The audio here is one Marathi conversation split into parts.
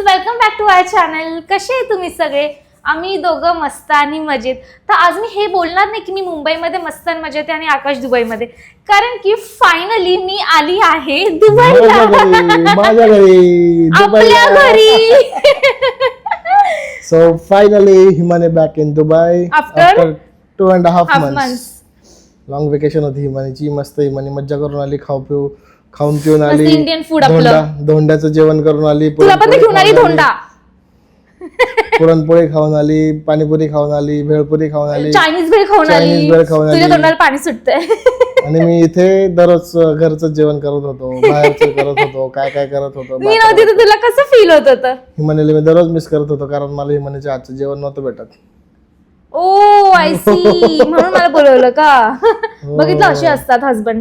Welcome back to our channel. कसे आहे तुम्ही सगळे? आम्ही दोघं मस्त आणि मजेत. तर आज मी हे बोलणार नाही की मी मुंबईमध्ये मस्त आणि मजेत आहे आणि आकाश दुबईमध्ये, कारण की फायनली मी आली आहे दुबईला, माझ्या घरी, आपल्या घरी. So finally Himani back in Dubai After 2.5 half months. months. Long vacation होती हिमानीची. मस्त हिमानी मज्जा करून आली, खाऊन पिऊन आली. इंडियन फूड आपलं, धोंड्याचं जेवण करून आली. तुला पण ते घेऊन आली धोंडा. पुरणपोळी खाऊन आली, पाणीपुरी खाऊन आली, भेळपुरी खाऊन आली, चायनीज भेळ खाऊन आली. तुझ्या तोंडाला पाणी सुटतंय. आणि मी इथे दररोज घरचं जेवण करत होतो, बाहेरचं करत होतो, काय काय करत होतो. मी नव्हती तर तुला कसं फील होत होतं? हिमानीला मी दररोज मिस करत होतो, कारण मला हिमानीच्या हातचं जेवण नव्हतं भेटत. ओ आय सी, म्हणून मला बोलवलं का? बघितलं, असे असतात हसबंड.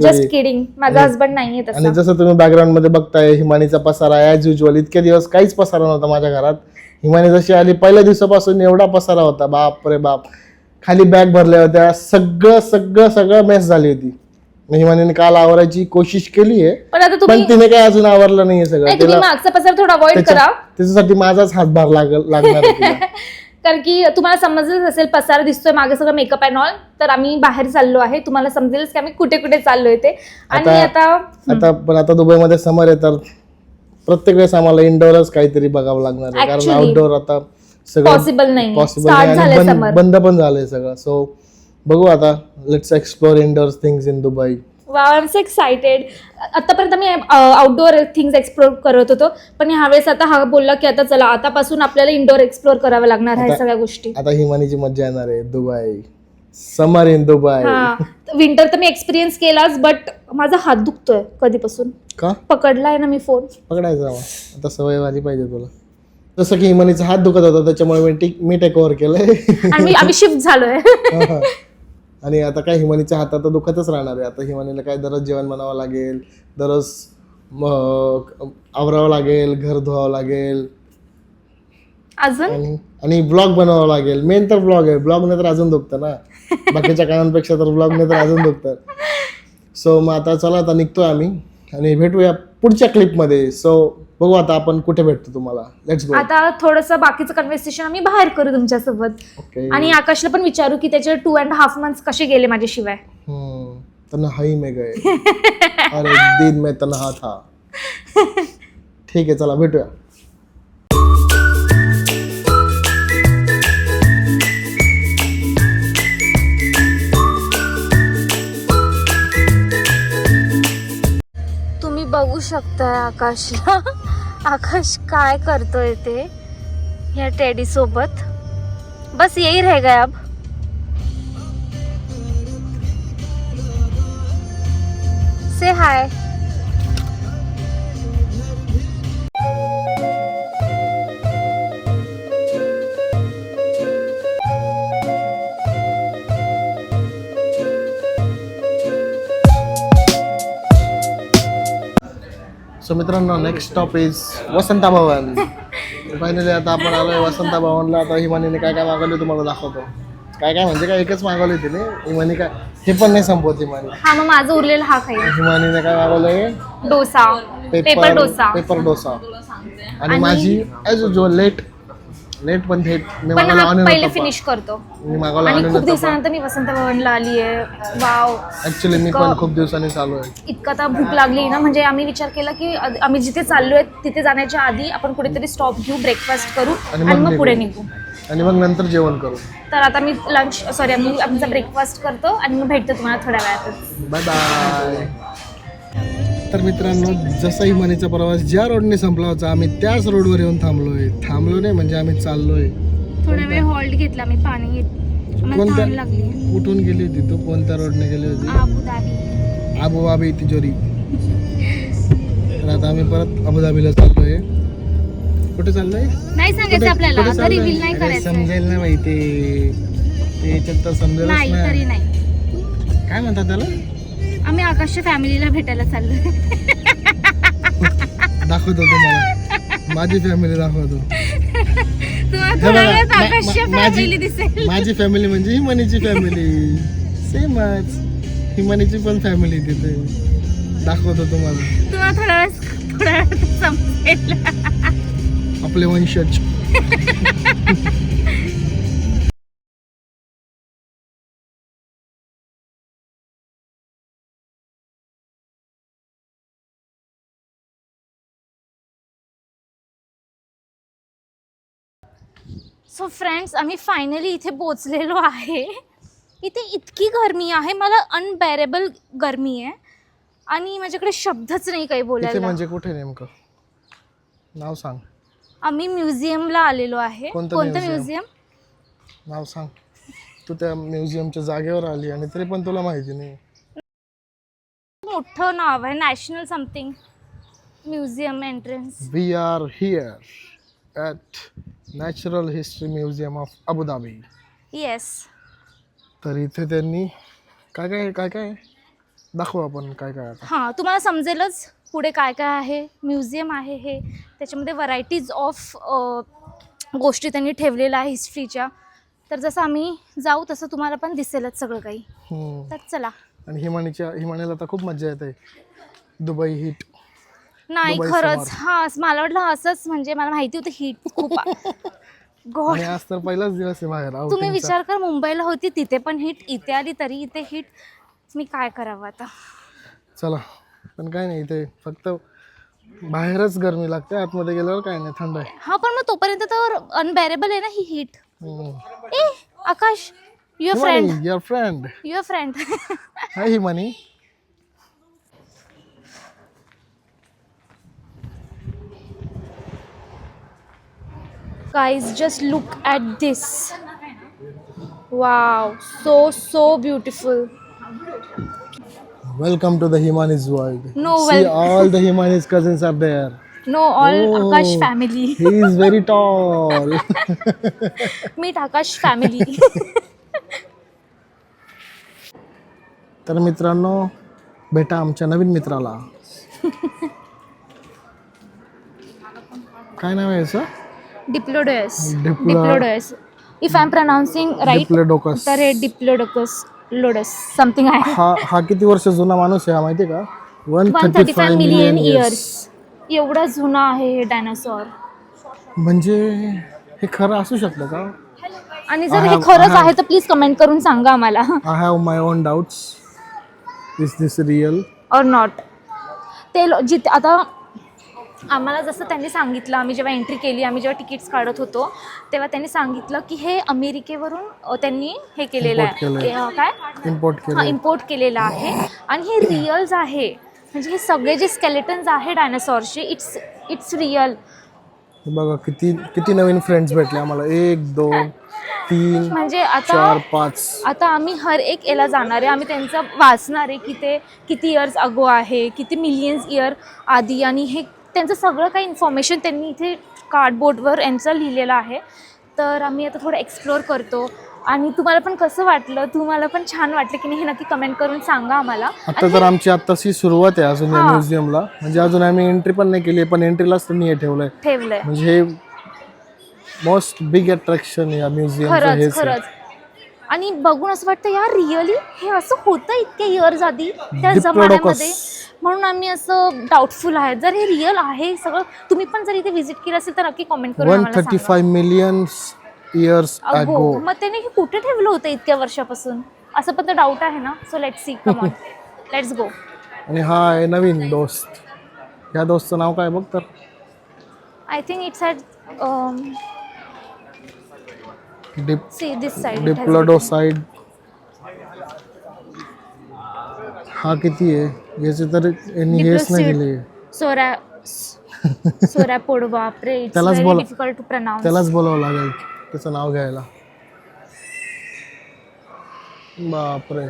जस्ट किडिंग, माझा हसबंड नाहीये तसा. आणि जसं तुम्ही बॅकग्राऊंड मध्ये बघताय, हिमानीचा पसारा ऍज युजल. इतके दिवस काहीच पसारा नव्हता माझ्या घरात. हिमानी जशी आली पहिल्या दिवसापासून एवढा पसारा होता, बाप रे बाप. खाली बॅग भरल्या होत्या, सगळं मेस झाली होती. हिमानीने काल आवरायची कोशिश केली आहे, पण आता पण तुम्ही तिने काय अजून आवरलं नाहीये सगळं. तुम्ही मागचा पसार थोडा अवॉइड करा, त्याच्यासाठी माझाच हातभार लागणार आहे तिला. कारण की तुम्हाला समजलंच असेल, पसार दिसतोय मागे सगळं मेकअप अँड ऑल. तर आम्ही बाहेर चाललो आहे, तुम्हाला समजेलच की आम्ही कुठे कुठे चाललोय ते. आणि आता दुबईमध्ये समर आहे, तर प्रत्येक वेळेस आम्हाला इंडोरच काहीतरी बघावं लागणार आहे, कारण आउटडोर आता सगळं पॉसिबल नाही, पॉसिबल नाही, बंद पण झालंय सगळं. सो बघू आता, let's explore indoor things in Dubai. Wow, I am so excited. आतापर्यंत मी आउटडोअर थिंग्स एक्सप्लोर करत होतो, पण ह्यावेळेस आता हा बोलला की आता चला, आतापासून आपल्याला इंडोर एक्सप्लोर करावं लागणार आहे सगळ्या गोष्टी. आता हिमानीची मज्जा येणार आहे. Dubai, summer in Dubai. Winter तर मी एक्सपिरियन्स केलाच, बट माझा हात दुखतोय कधीपासून. का पकडलाय ना मी फोन, पकडायचा आता सवय झाली पाहिजे तुला. जसं की हिमानीचा हात दुखत होता, त्याच्यामुळे मी टेक ओव्हर केलंय आणि आम्ही शिफ्ट झालोय. आणि आता काय, हिमानीच्या हात आता दुखतच राहणार आहे. आता हिमानीला काय दररोज जेवण बनावं लागेल, दररोज आवरावं लागेल, घर धुवावं लागेल, अजून आणि ब्लॉग बनवावं लागेल. मेन तर ब्लॉग आहे, ब्लॉग नाही तर अजून दुखतं ना, बाकीच्या कामांपेक्षा तर ब्लॉग नाही तर अजून दुखतं. सो मग आता चला, आता निघतोय आम्ही आणि भेटूया पुढच्या क्लिपमध्ये. सो बघू आता आपण कुठे भेटतो तुम्हाला. Let's go. आता थोडंसं बाकीचं कन्व्हर्सेशन आम्ही बाहेर करू तुमच्यासोबत. आणि आकाशला पण विचारू की त्याचे 2.5 months कसे गेले माझ्याशिवाय. तन्हाई में गए और एक दिन में तन्हा था. ठीक आहे, चला भेटूया. तुम्ही बघू शकताय आकाशला, आकाश काय करतोय ते या टेडी सोबत. बस यही रह गया अब. Say hi. सो मित्रांनो, next stop is Vasant Bhavan. Finally आता आपण आलोय वसंत भवनला. आता हिमानीने काय काय मागवले तुम्हाला दाखवतो. काय काय म्हणजे काय, एकच मागवली तिने. हिमानी काय हे पण नाही संपवत हिमानी. हा, मग माझं उरलेलं हा खाईल. हिमानीने काय मागवलंय, डोसा, पेपर डोसा. आणि माझी ॲज युजुअल लेट पण थेट मी पण मागवला हा ऑनियन पहिले उत्तप्पा. फिनिश करतो. मी मागवला आणि ऑनियन खूप उत्तप्पा. दिवसानंतर मी वसंत भवनला आली आहे. वाव, ऍक्च्युली मी पण खूप दिवसांनी चालू आहे. इतका आता भूक लागली ना, म्हणजे आम्ही विचार केला की आम्ही जिथे चाललोय तिथे जाण्याच्या आधी आपण कुठेतरी स्टॉप घेऊ, ब्रेकफास्ट करू आणि मग पुढे निघू. आणि मग नंतर जेवण करू. तर आता मी आम्ही आमचा ब्रेकफास्ट करतो आणि मग भेटतो तुम्हाला थोड्या वेळातच. Bye bye. तर मित्रांनो, जसा हिमानीचा प्रवास ज्या रोडने संपला होता, आम्ही त्याच रोडवर येऊन थांबलो नाही म्हणजे आम्ही चाललोय. थोडा वेळ हॉल्ट घेतला, मी पाणी लागली. कुठून गेली होती तू, कोणत्या रोडने गेली होती? अबुधाबी तिजोरी. तर आता आम्ही परत अबुधाबीला चाललोय. कुठे चाललोय नाही सांगायचं आपल्याला, आता रिव्हील नाही करायचं. समजेल ना माहिती ते, याच्यात तर समजेलच तरी नाही. नाही, काय म्हणतात त्याला? आम्ही आकाशच्या फॅमिलीला भेटायला चाललोय. दाखवतो तुम्हाला माझी फॅमिली दाखवतो. माझी फॅमिली म्हणजे हिमानीची फॅमिली सेमच. हिमानीची पण फॅमिली तिथे दाखवतो तुम्हाला. थोडा वेळ समजेल. आपले वंशज. सो फ्रेंड्स, आम्ही फायनली इथे पोचलेलो आहे. इथे इतकी गरमी आहे, मला अनबेरेबल गरमी आहे आणि माझ्याकडे शब्दच नाही काही इथे बोलायला. म्हणजे कुठे नेमकं नाव सांग. आम्ही म्युझियमला आलेलो आहे. कोणतं कोणतं museum? म्युझियम? नाव सांग. तू त्या म्युझियमच्या जागेवर आली आणि तरी पण तुला माहिती नाही. मोठं नाव आहे, national something museum entrance. We are here at natural history museum of Abu Dhabi. Yes. तर इथे त्यांनी काय काय काय काय दाखवू आपण काय काय आता. हां, तुम्हाला समजेलच पुढे काय काय आहे. म्युझियम आहे हे, त्याच्यामध्ये व्हरायटीज ऑफ गोष्टी त्यांनी ठेवलेल्या आहे हिस्ट्रीच्या. तर जसं आम्ही जाऊ तसं तुम्हाला पण दिसेलच सगळं काही. तर चला. आणि हिमानीला तर खूप मजा येते. Dubai hit. नाही दुबई खरंच, समर. हां मला वाटलं असंच, म्हणजे मला माहिती होतं हीट खूप गॉड. आणि आज तर पहिलाच दिवस आहे बाहेर तुम्ही outing चा. विचार कर, मुंबईला होती तिथे पण हिट, इथे आली तरी इथे हिट. मी काय करावं आता. चला. पण काय नाही, इथे फक्त बाहेरच गरमी लागते, आतमध्ये गेल्यावर काय नाही, थंड आहे. हां पण मग तोपर्यंत तर अनबेरेबल आहे ना ही हीट. ए Akash, your friend, your friend. Your friend. Hi Himani. Guys, just look at this. Wow, so beautiful. Welcome to the Himani's world. No, See, all the Himani's cousins are there. No, all Oh. Akash family. He is very tall. Meet Akash family. तर मित्रांनो, भेटा आमच्या नवीन मित्राला. काय नाव आहे याचं? Diplodocus. Diplo- Diplodocus. If I'm pronouncing right, Diplodocus. तर हे Diplodocus लोडस समथिंग आहे. हा किती वर्ष जुना माणूस आहे हा माहिती आहे का? 135 मिलियन इयर्स. एवढा जुना आहे हे डायनासॉर. म्हणजे हे खरं असू शकतं का? आणि जर हे खरंच आहे तर प्लीज कमेंट करून सांगा आम्हाला. I have my on doubts. Is this real और नॉट. ते जिथे आता आम्हाला जसं त्यांनी सांगितलं, आम्ही जेव्हा एंट्री केली, आम्ही जेव्हा तिकीट्स काढत होतो तेव्हा त्यांनी सांगितलं की हे अमेरिकेवरून त्यांनी हे केलेलं Import केलंय. आहे. काय इम्पोर्ट हां, केलं. इम्पोर्ट केलेलं आहे. आणि हे रिअल्स आहे, म्हणजे हे सगळे जे स्केलेटन्स आहे डायनासॉरचे, इट्स रिअल. बघा किती किती नवीन फ्रेंड्स भेटले आम्हाला. 1 2 3 म्हणजे आता 4 5. आता आम्ही हर एक याला जाणार आहे, आम्ही त्यांचं वाचणार आहे की ते किती इयर्स अगो आहे, किती मिलियन्स इयर आधी, आणि हे त्यांचं सगळं काही इन्फॉर्मेशन त्यांनी इथे कार्डबोर्डवर यांचं लिहिलेलं आहे. तर आम्ही आता थोडं एक्सप्लोअर करतो. आणि तुम्हाला पण कसं वाटलं, तुम्हाला पण छान वाटलं की नाही हे नक्की कमेंट करून सांगा आम्हाला. आता तर आमची आत्ताची सुरुवात आहे अजून या हां. म्युझियमला. म्हणजे अजून आम्ही एंट्री पण नाही केली, पण एंट्रीलाच त्यांनी हे ठेवलंय. ठेवलंय. म्हणजे हे मोस्ट बिग अट्रॅक्शन या म्युझियमचं खरंच हेच आहे. खरंच. आणि बघून असं वाटतं यार, रिअली हे असं होतं इतके इयर्स आधी त्या Diplodocus. जमान्यामध्ये. म्हणून आम्ही असं डाऊटफुल आहे. जर हे रिअल आहे सगळं, तुम्ही पण जर इथे व्हिजिट केलं असेल तर नक्की कमेंट करून आम्हाला सांगा. 135 मिलियन इयर्स अगो, अगो. मग त्याने हे कुठे ठेवलं होतं इतक्या वर्षापासून, असं पण तर डाऊट आहे ना. So let's see, come on, let's go. आणि हा आहे नवीन दोस्त. या दोस्तचं नाव काय बघ तर. I think it's at see this side. डिप्लोडोसाइड. हा किती आहे याचे तर यांनी हेच नाही दिले. सोरॅपोड. बापरे, इट्स त्यालाच व्हेरी बोला. Difficult to pronounce. त्यालाच बोलावं लागेल त्याचं नाव घ्यायला. बापरे.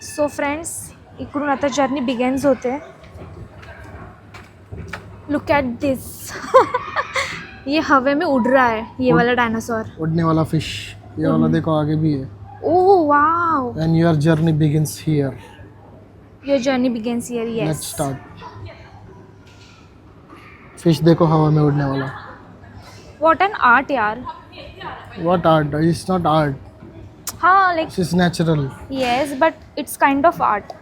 सो फ्रेंड्स, इकडून आता जर्नी बिगेन्स होते. लुक ॲट दिस. ये हवे में उड़ रहा है ये वाला डायनासोर. उड़ने वाला फिश. ये वाला देखो आगे भी है. Oh wow. And your journey begins here. Your journey begins here. Let's yes. Start. Fish देखो हवा में उड़ने वाला. व्हाट एन आर्ट यार. What art? It's not art. हाँ like it's natural. yes, but it's kind of art.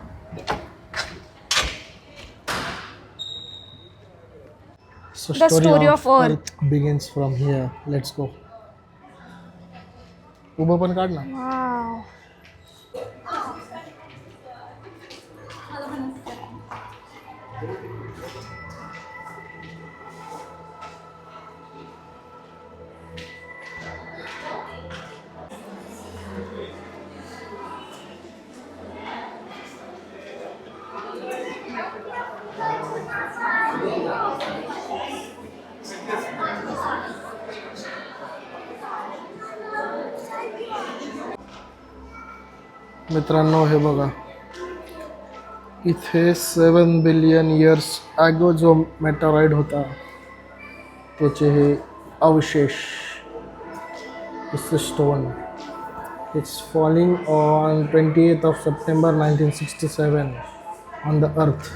So The story of Earth. begins from here. Let's go. उभं पण काढ ना. वाव. मित्रांनो हे बघा, इथे 7 बिलियन इयर्स ॲगो जो मेटरॉइड होता त्याचे हे अवशेष. It's stone. It's falling on 28th of September 1967 on the earth.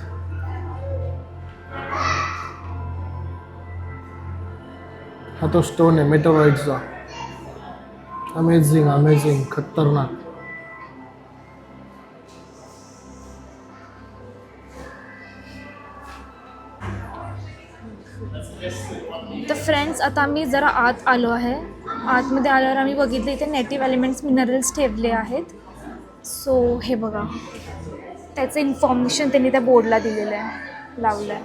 हा तो स्टोन आहे मेटरॉइडचा. अमेझिंग अमेझिंग, खतरनाक. तर फ्रेंड्स, आता आम्ही जरा आत आलो आहे. आतमध्ये आल्यावर आम्ही बघितलं इथे नेटिव्ह एलिमेंट्स मिनरल्स ठेवले आहेत. सो हे बघा, त्याचं इन्फॉर्मेशन त्यांनी त्या बोर्डला दिलेलं आहे, लावलं आहे.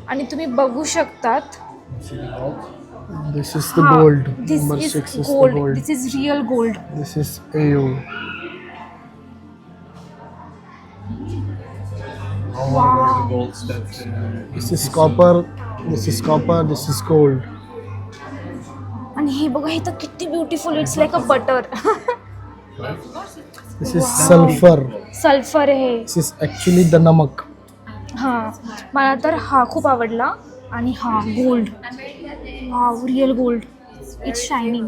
आणि तुम्ही बघू शकतात. This is the gold. This Number is 6 is gold. the gold. This is real gold. This is AU. Wow. This is copper. This is copper. This is gold. आणि हे बघा इथं किती beautiful. It's like a butter. This is sulfur. Sulphur आहे. This is actually the namak. हां, मला तर हा खूप आवडला. आणि हा gold. Wow, real gold. It's shining.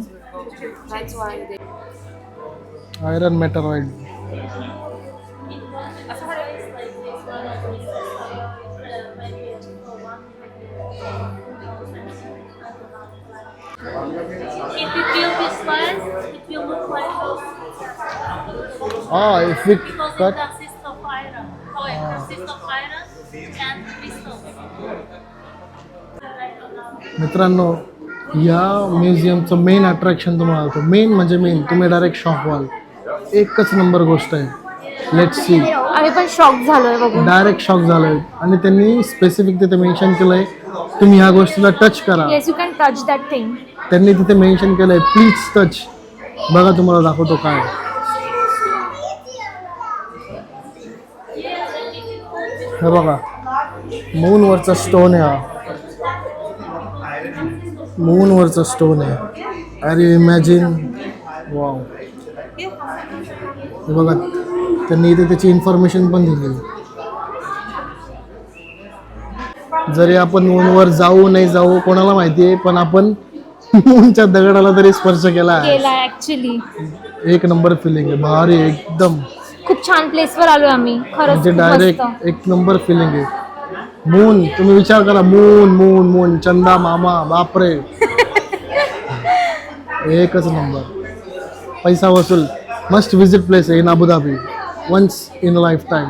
Iron meteoroid. If you peel this one, it will look like this. If we Because cut. it consists of iron. Oh, it consists of iron and crystals. मित्रांनो, या म्युझियमचं मेन अट्रॅक्शन तुम्हाला होतं. मेन म्हणजे मेन, तुम्ही डायरेक्ट शॉक व्हाल. एकच नंबर गोष्ट आहे. Let's see. आम्ही पण शॉक झालोय बघून. डायरेक्ट शॉक झालोय. आणि त्यांनी स्पेसिफिक तिथे मेन्शन केलंय, तुम्ही ह्या गोष्टीला टच करा. Yes, you can touch that thing. त्यांनी तिथे मेन्शन केलंय, प्लीज टच. बघा तुम्हाला दाखवतो काय. हे बघा, मूनवरचा स्टोन आहे हा. मूनवरचा स्टोन आहे. Are you imagine. वाव. हे बघा, त्यांनी इथे त्याची इन्फॉर्मेशन पण दिली. जरी आपण मूनवर जाऊ नाही जाऊ कोणाला माहिती आहे, पण आपण मूनच्या दगडाला तरी स्पर्श केला आहे. ऍक्च्युली एक नंबर फिलिंग आहे. भारी एकदम. खूप छान प्लेसवर आलो आम्ही. खरंच म्हणजे खूप डायरेक्ट मस्त. एक नंबर फिलिंग आहे. मून, तुम्ही विचार करा, मून मून मून, चंदा मामा, बापरे. एकच नंबर. पैसा वसूल. Must visit place in Abu Dhabi. Once in life time.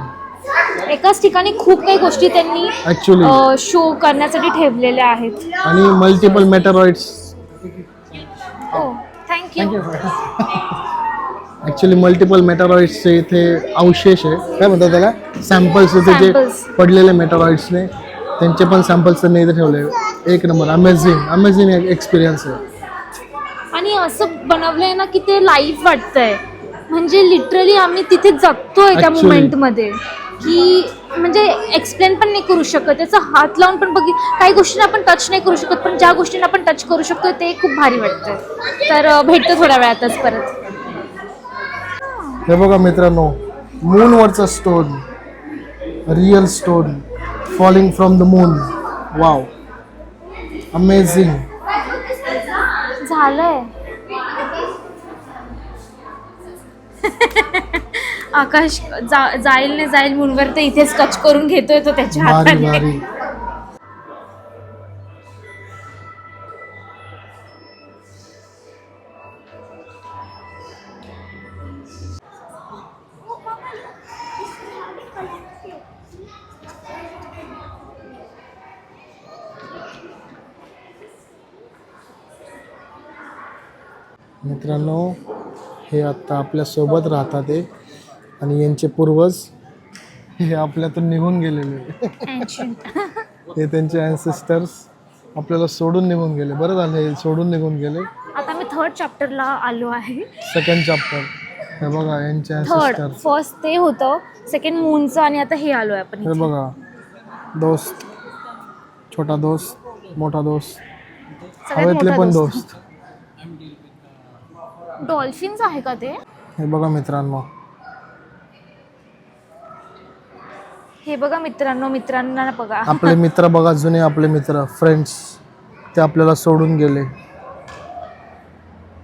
एकाच ठिकाणी खूप काही गोष्टी त्यांनी ऍक्च्युली. शो करण्यासाठी ठेवलेल्या आहेत. आणि मल्टिपल मेटरॉइड्स. ओ, थँक्यू. ऍक्च्युली मल्टिपल मेटरॉइड्सचे इथे अवशेष आहे. काय म्हणतात त्याला, सॅम्पल्स इथे जे Samples. पडलेले मेटरॉइड्सने, त्यांचे पण सॅम्पल्स त्यांनी इथे ठेवले. एक नंबर. अमेझिंग अमेझिंग एक्सपिरियन्स आहे. आणि असं बनवलंय ना की ते लाईव्ह वाटतंय. म्हणजे लिटरली आम्ही तिथे जगतोय त्या Actually. मुमेंटमध्ये. की म्हणजे एक्सप्लेन पण नाही करू शकत. त्याचा हात लावून पण काही गोष्टींना आपण टच नाही करू शकत, पण ज्या गोष्टींना आपण टच करू शकतो ते खूप भारी वाटतंय. तर भेटतो थोड्या वेळातच परत. हे बघा मित्रांनो, मूनवरचा stone. Real stone falling from the moon. Wow, amazing. झालंय. आकाश जाईल नाही जाईल मूनवर, तर इथेच टच करून घेतोय तो त्याच्या भारी हाताने. भारी. मित्रांनो, हे आत्ता आपल्यासोबत राहतात ते आणि यांचे पूर्वज हे आपल्यातून निघून गेलेले. हे त्यांचे ॲन्सेस्टर्स आपल्याला सोडून निघून गेले. बरं झालं हे सोडून निघून गेले. आता मी 3rd चॅप्टरला आलो आहे. सेकंड चॅप्टर हे बघा यांचे ॲन्सेस्टर. फर्स्ट ते होतं, सेकंड मूनचं आणि आता हे आलोय आपण हे इथे. बघा, दोस्त, छोटा दोस्त, मोठा दोस्त, सगळ्यात हवेतले मोठा पण दोस्त. दोस्त. डॉल्फिन्स आहे का ते? हे बघा मित्रांनो, हे बघा मित्रांनो, मित्रांना बघा. आपले मित्र बघा, जुने आपले मित्र, फ्रेंड्स, ते आपल्याला सोडून गेले.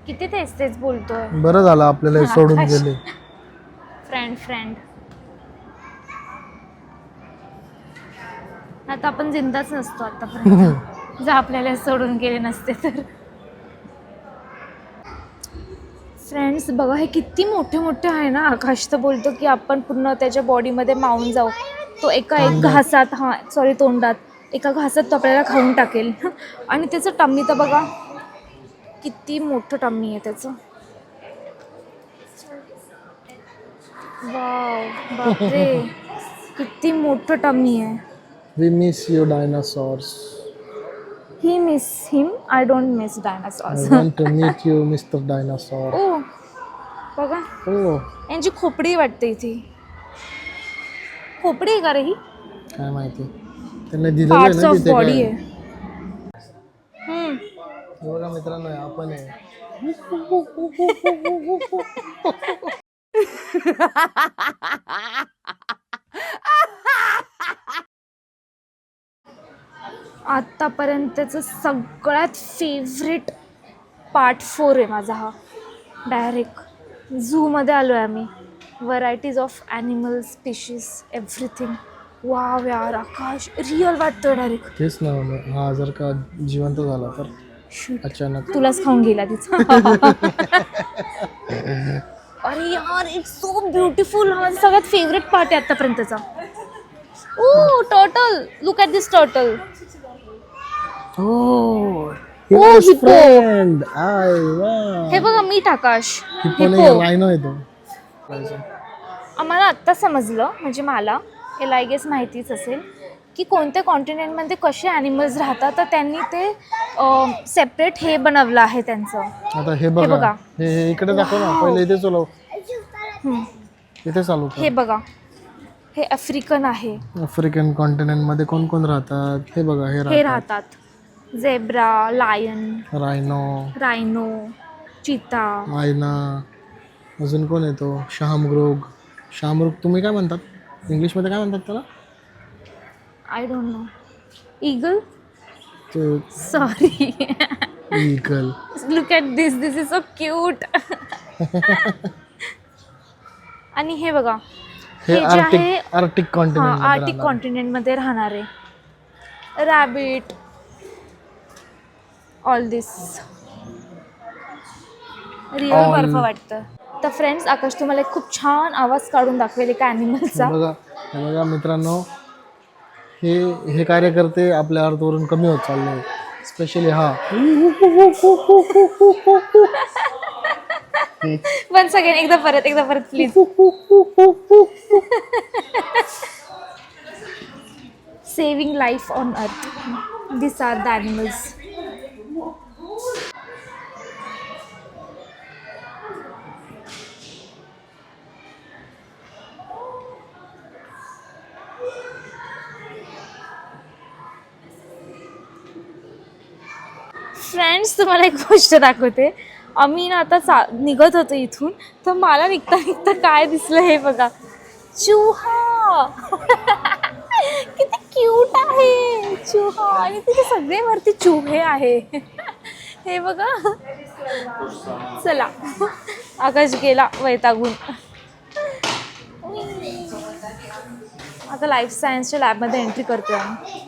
किती तेच बोलतोय. बरं झालं आपल्याला हे सोडून आकाश. गेले. फ्रेंड आता आपण जिंदाच नसतो आतापर्यंत जर आपल्याला सोडून गेले नसते तर. फ्रेंड्स बघा, हे किती मोठे मोठे आहे ना. आकाश तर बोलतो की आपण पूर्ण त्याच्या बॉडीमध्ये मावून जाऊ. तो एक घासात, तोंडात एका घासात तो आपल्याला खाऊन टाकेल. आणि त्याचं टम्मी तर बघा, किती मोठं टम्मी आहे त्याचं. वाव, बापरे, किती मोठं टम्मी आहे. We miss you dinosaurs. He miss him, I don't miss I dinosaurs. Want to meet you mister dinosaur. ओ बघा, हो, यांची खोपडी वाटते इथे. खोपडी आहे का रे ही? काय माहिती, त्यांनी दिलेलं आहे पार्ट्स ना ऑफ तिथे बॉडी काय. आहे. हे बघा मित्रांनो, हे आपण आहे. आत्तापर्यंतचं सगळ्यात फेवरेट पार्ट 4 आहे माझा हा. डायरेक्ट झूमध्ये आलो आहे आम्ही. Varieties of animal species, everything. Wow यार, आकाश रिअल वाटतं डायरेक्ट. तेच ना, हा जर का जिवंत झाला तर अचानक. तुलाच खाऊन गेला तिचा. अरे यार, इट्स सो ब्युटिफुल. हा माझा सगळ्यात फेवरेट पार्ट आहे आतापर्यंतचा. Oh turtle, look at this turtle. Oh, hippo. हे हे बघा, मीठ आकाश. नाही, रायनो आहे तो. आम्हाला आत्ता समजलं, म्हणजे मला याला आय गेस माहितीच असेल की कोणत्या कॉन्टिनेंटमध्ये कसे ॲनिमल्स राहतात. तर त्यांनी ते सेपरेट हे बनवलं आहे त्यांचं. आता हे बघा. बघा, हे इकडे दाखव ना. पहिले इथे चालव, इथे चालू कर. हे बघा, हे आफ्रिकन आहे. आफ्रिकन कॉन्टिनेंट मध्ये कोण कोण राहतात हे बघा. हे राहतात झेब्रा, लायन, रायनो, चिता. आयना, अजून कोण येतो, शाहमृग तुम्ही काय म्हणतात इंग्लिशमध्ये, काय म्हणतात त्याला? I don't know. ईगल, ते sorry. Eagle. Look at this, this is so cute. आणि हे बघा, हे हे जे आहे आर्टिक कॉन्टिनेंट. आर्टिक कॉन्टिनेंटमध्ये राहणारे रॅबिट, ऑल दिस. रिअल बर्फ वाटतं. तर फ्रेंड्स, आकाश तुम्हाला एक खूप छान आवाज काढून दाखवेल एका ॲनिमलचा. हे बघा मित्रांनो, हे कार्यकर्ते आपल्या अर्थवरून कमी होत चालले. स्पेशली हा. वन सेकंड, एकदा परत please. Saving life on earth, this are the animals. Friends, तुम्हाला एक गोष्ट दाखवते. आम्ही ना आता निघत होतो इथून, तर मला निघता काय दिसलं हे बघा. चुहा. किती क्यूट आहे चुहा. आणि तिथे सगळे वरती चुहे आहे. हे बघा. चला, आकाश गेला वैतागून. आता लाईफ सायन्सच्या लॅबमध्ये एंट्री करतोय आम्ही.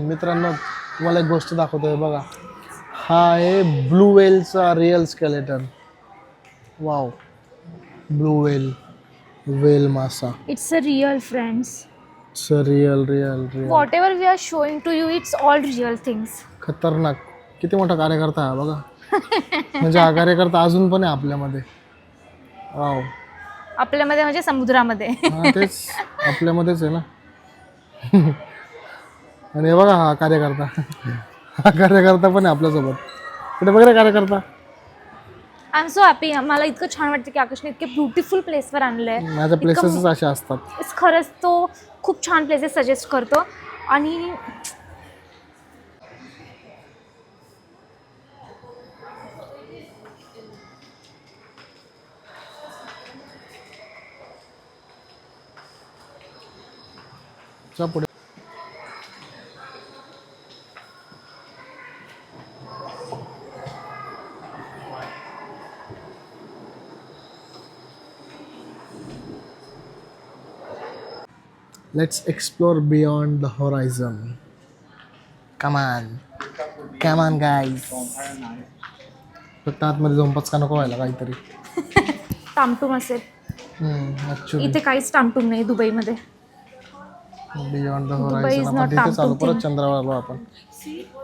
मित्रांनो, तुम्हाला एक गोष्ट दाखवतोय बघा. हा आहे ब्लू व्हेलचा real skeleton. Wow, blue whale मासा. It's a real friends. Real. Whatever we are showing to you, it's all real things. खतरनाक, किती मोठा कार्यकर्ता आहे बघा. म्हणजे हा कार्यकर्ता अजून पण आहे आपल्यामध्ये. वाव. आपल्यामध्ये म्हणजे समुद्रामध्ये. हा तेच आपल्यामध्येच आहे ना. आणि हे बघा हा कार्यकर्ता. हा कार्यकर्ता पण आहे आपल्यासोबत. कुठे बघ रे कार्यकर्ता. I am so happy. मला इतकं छान वाटतं की आकाशने इतके ब्युटिफुल प्लेसवर आणलंय. माझ्या प्लेसेसच अशा असतात. खरंच तो खूप छान प्लेसेस सजेस्ट करतो. आणि चा पुढे let's explore beyond the horizon. Come on guys. फक्त आतमध्ये जाऊन पचका नको व्हायला काहीतरी. टामटूम असेल. ऍक्च्युली इथे काहीच टामटूम नाही दुबईमध्ये. Beyond the Dubai horizon. is आपण not तिथे चालू Tamtum परत thing. चंद्रावर आलो आपण.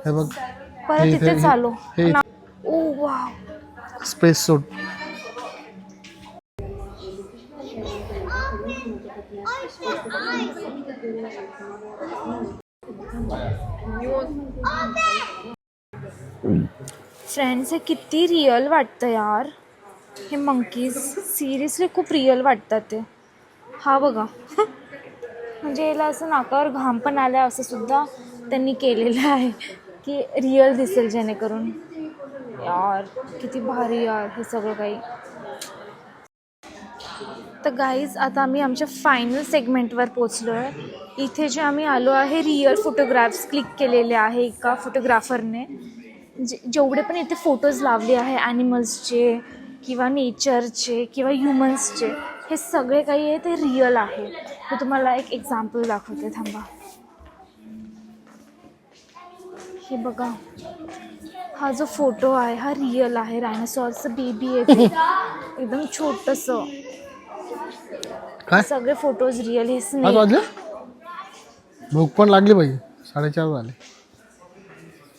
हे बघ परत हे- तिथे हे- चालू. हे ओ वाव. स्पेस सूट. फ्रेंड्स हे किती रिअल वाटतं यार. हे मंकीज सिरियसली खूप रिअल वाटतात ते. हा बघा. म्हणजे याला असं नाकावर घाम पण आला असं सुद्धा त्यांनी केलेलं आहे की रिअल दिसेल जेणेकरून. यार किती भारी यार हे सगळं काही. तर गाईज आता आम्ही आमच्या फायनल सेगमेंटवर पोचलो आहे. इथे जे आम्ही आलो आहे रिअल फोटोग्राफ्स क्लिक केलेले आहे एका फोटोग्राफरने. जेवढे पण इथे फोटोज लावले आहे ॲनिमल्सचे किंवा नेचरचे किंवा ह्युमन्सचे, हे सगळे काही आहे ते रिअल आहे. मी तुम्हाला एक एक्झाम्पल दाखवते थांबा. हे बघा हा जो फोटो आहे हा रिअल आहे. डायनासॉरचं बेबी आहे ते. एकदम छोटंसं. काय सगळे फोटोज रिअल. हे आज स्नेक. वाजले. भूक पण लागली बाई. 4:30 झाले.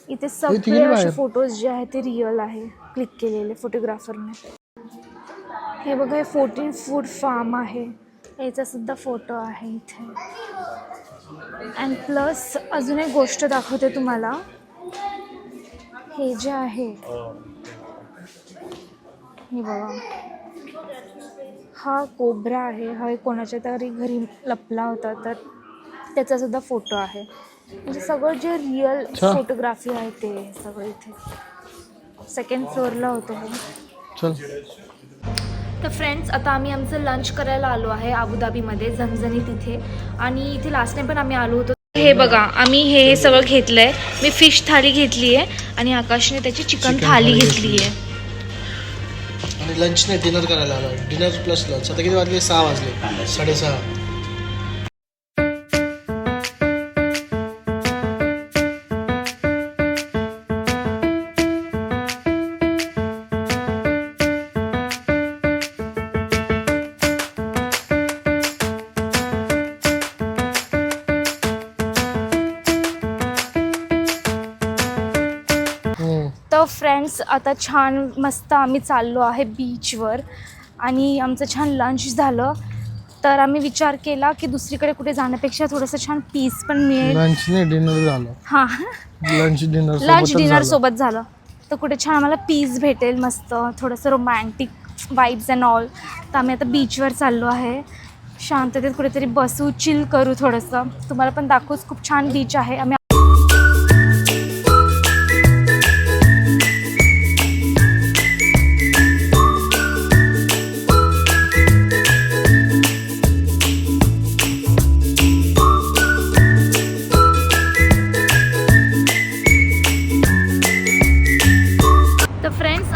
इथे तिघी सगळे असे बाहेर. फोटोज जे आहे ते रिअल आहे क्लिक केलेले फोटोग्राफरने. हे बघा हे 14 फूड फार्म आहे. याचा सुद्धा फोटो आहे इथे. अँड प्लस अजून एक गोष्ट दाखवते तुम्हाला. हे जे आहे हे बघा हा कोब्रा आहे. हा कोणाच्या तरी घरी लपला होता तर त्याचा सुद्धा फोटो आहे. म्हणजे सगळं जे रिअल फोटोग्राफी आहे ते सगळं इथे 2nd फ्लोअरला होतं हे. चल. तर फ्रेंड्स आता आम्ही आमचं लंच करायला आलो आहे अबुधाबीमध्ये झणझणीत इथे. आणि इथे लास्ट टाइम पण आम्ही आलो होतो. हे बघा आम्ही हे सगळं घेतलं आहे. मी फिश थाली घेतली आहे आणि आकाशने त्याची चिकन थाली घेतली आहे. आणि लंचने डिनर करायला आलो. Dinner plus lunch. आता किती वाजले. 6 वाजले. 6:30. तर फ्रेंड्स आता छान मस्त आम्ही चाललो आहे बीचवर आणि आमचं छान लंच झालं. तर आम्ही विचार केला की दुसरीकडे कुठे जाण्यापेक्षा थोडंसं छान पीस पण मिळेल. लंचने डिनर झालं. हां लंच डिनर सोबत झालं तर कुठे छान आम्हाला पीस भेटेल मस्त थोडंसं रोमॅन्टिक वाईब्स अँड ऑल. तर आम्ही आता बीचवर चाललो आहे. शांततेत कुठेतरी बसू चिल करू थोडंसं. तुम्हाला पण दाखवूच खूप छान बीच आहे. आम्ही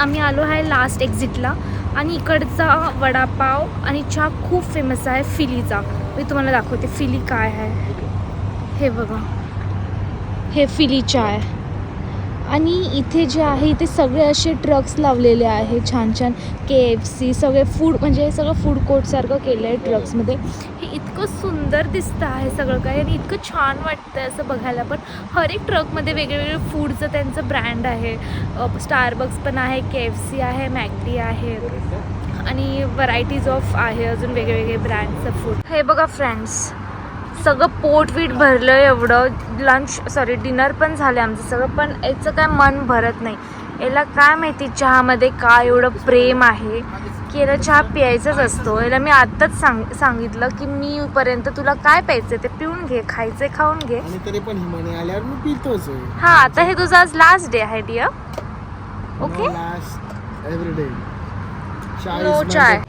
आम्ही आलो आहे लास्ट एक्झिटला आणि इकडचा वडापाव आणि चहा खूप फेमस आहे फिलीचा. मी तुम्हाला दाखवते फिली काय आहे. हे बघा हे फिली चहा आहे. आणि इथे जे आहे इथे सगळे असे ट्रक्स लावलेले आहे छान छान. KFC सगळे फूड म्हणजे हे सगळं फूड कोर्टसारखं केलं आहे ट्रक्समध्ये. हे इतकं इतकं सुंदर दिसतं आहे सगळं काही आणि इतकं छान वाटतं असं बघायला. पण हर एक ट्रकमध्ये वेगवेगळे फूडचं त्यांचं ब्रँड आहे. स्टारबक्स पण आहे, KFC आहे, मॅकडी आहे आणि व्हरायटीज ऑफ आहे अजून वेगवेगळे ब्रँडचं फूड. हे बघा फ्रेंड्स, सगळं पोटवीट भरलं एवढं. डिनर पण झालं आमचं सगळं, पण याचं काय मन भरत नाही. याला काय माहिती चहामध्ये काय एवढं प्रेम आहे की याला चहा प्यायचाच असतो. याला मी आत्ताच सांगितलं की मी पर्यंत तुला काय प्यायचं ते पिऊन घे, खायचे खाऊन घे. आणि तरी पण हिमानी आल्यावर मी पितोच. हां, आता हे तुझं आज लास्ट डे आहे dear. Okay, last every day no चाय.